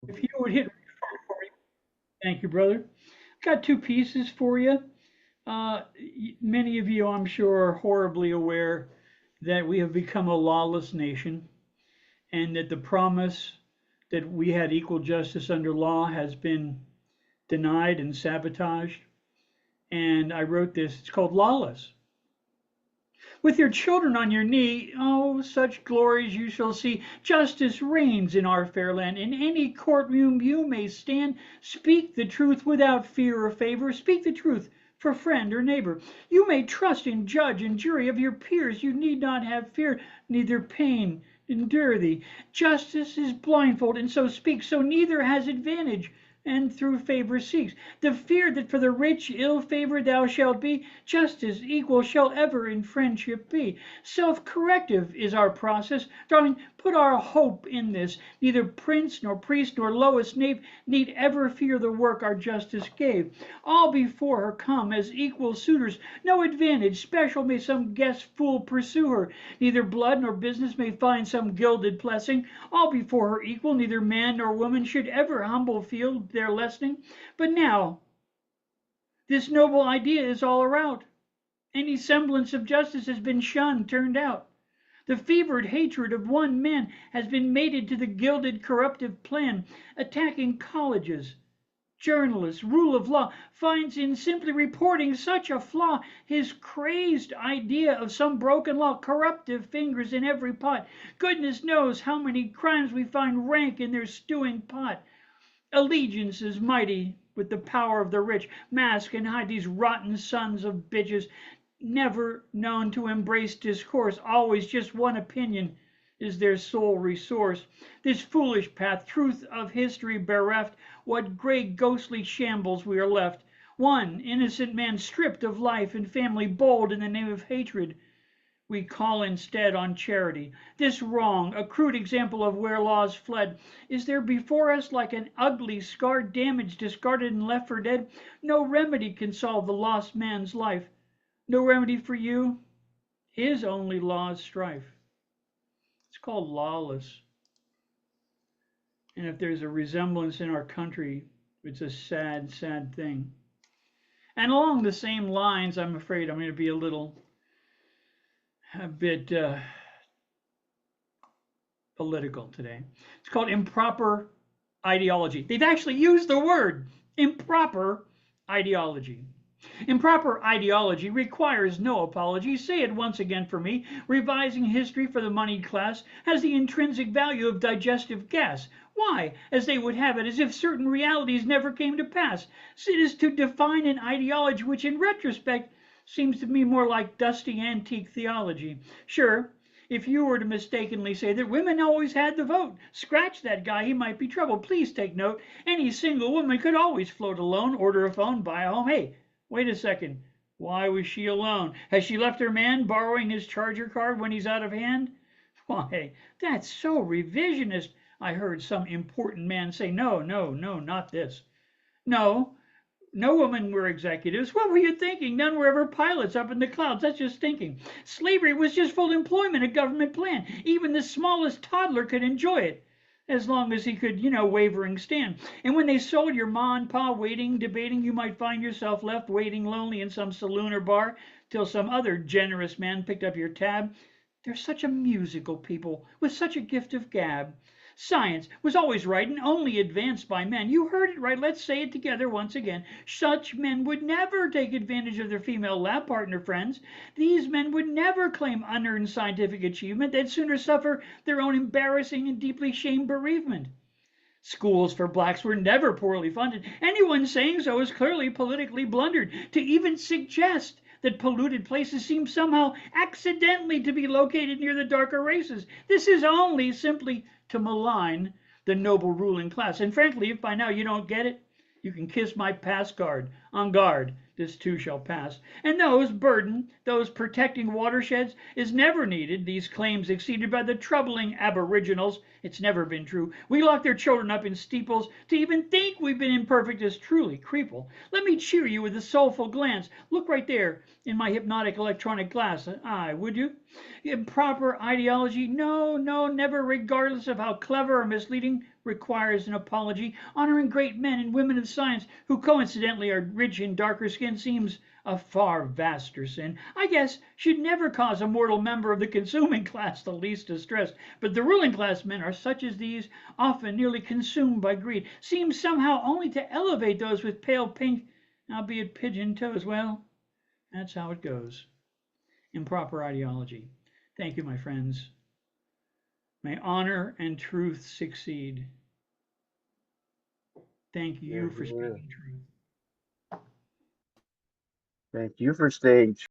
If you would hit record for me. Thank you, brother. Got two pieces for you. Many of you, I'm sure, are horribly aware that we have become a lawless nation and that the promise that we had equal justice under law has been denied and sabotaged. And I wrote this. It's called Lawless. With your children on your knee, oh, such glories you shall see. Justice reigns in our fair land. In any courtroom you may stand. Speak the truth without fear or favor. Speak the truth for friend or neighbor. You may trust in judge and jury of your peers. You need not have fear, neither pain endure thee. Justice is blindfold, and so speaks, so neither has advantage and through favor seeks. The fear that for the rich ill favor thou shalt be, justice equal shall ever in friendship be. Self-corrective is our process. Darling, put our hope in this. Neither prince nor priest nor lowest knave need ever fear the work our justice gave. All before her come as equal suitors. No advantage special may some guest fool pursue her. Neither blood nor business may find some gilded blessing. All before her equal, neither man nor woman should ever humble feel their lessening. But now this noble idea is all around. Any semblance of justice has been shunned, turned out. The fevered hatred of one man has been mated to the gilded corruptive plan, attacking colleges. Journalist, rule of law, finds in simply reporting such a flaw his crazed idea of some broken law, corruptive fingers in every pot. Goodness knows how many crimes we find rank in their stewing pot. Allegiances mighty with the power of the rich mask and hide these rotten sons of bitches, never known to embrace discourse, always just one opinion is their sole resource. This foolish path, truth of history bereft, what grey ghostly shambles we are left. One innocent man stripped of life and family, bold in the name of hatred. We call instead on charity. This wrong, a crude example of where laws fled, is there before us like an ugly scar, damaged, discarded, and left for dead. No remedy can solve the lost man's life. No remedy for you. His only law is strife. It's called lawless. And if there's a resemblance in our country, it's a sad, sad thing. And along the same lines, I'm afraid I'm going to be a bit political today. It's called improper ideology. They've actually used the word improper ideology. Improper ideology requires no apology. Say it once again for me. Revising history for the moneyed class has the intrinsic value of digestive gas. Why? As they would have it, as if certain realities never came to pass. It is to define an ideology which, in retrospect, seems to me more like dusty antique theology. Sure, if you were to mistakenly say that women always had the vote, scratch that guy, he might be trouble. Please take note. Any single woman could always float alone, order a phone, buy a home. Hey, wait a second. Why was she alone? Has she left her man borrowing his charger card when he's out of hand? Why, that's so revisionist. I heard some important man say, no, no, no, not this. No, no women were executives. What were you thinking? None were ever pilots up in the clouds. That's just thinking. Slavery was just full employment, a government plan. Even the smallest toddler could enjoy it, as long as he could, wavering stand. And when they sold your ma and pa waiting, debating, you might find yourself left waiting lonely in some saloon or bar till some other generous man picked up your tab. They're such a musical people, with such a gift of gab. Science was always right and only advanced by men. You heard it right. Let's say it together once again. Such men would never take advantage of their female lab partner friends. These men would never claim unearned scientific achievement. They'd sooner suffer their own embarrassing and deeply shamed bereavement. Schools for blacks were never poorly funded. Anyone saying so is clearly politically blundered. To even suggest that polluted places seem somehow accidentally to be located near the darker races. This is only simply to malign the noble ruling class. And frankly, if by now you don't get it, you can kiss my pass card. On guard. this too shall pass. And those protecting watersheds, is never needed, these claims exceeded by the troubling aboriginals. It's never been true. We lock their children up in steeples. To even think we've been imperfect is truly creeple. Let me cheer you with a soulful glance. Look right there in my hypnotic electronic glass. Aye, would you? Improper ideology? No, no, never, regardless of how clever or misleading, requires an apology. Honoring great men and women of science who coincidentally are rich in darker skin seems a far vaster sin. I guess should never cause a mortal member of the consuming class the least distress. But the ruling class men are such as these, often nearly consumed by greed, seem somehow only to elevate those with pale pink, albeit pigeon toes. Well, that's how it goes. Improper ideology. Thank you, my friends. May honor and truth succeed. Thank Yeah, you for yeah. speaking truth. Thank you for staying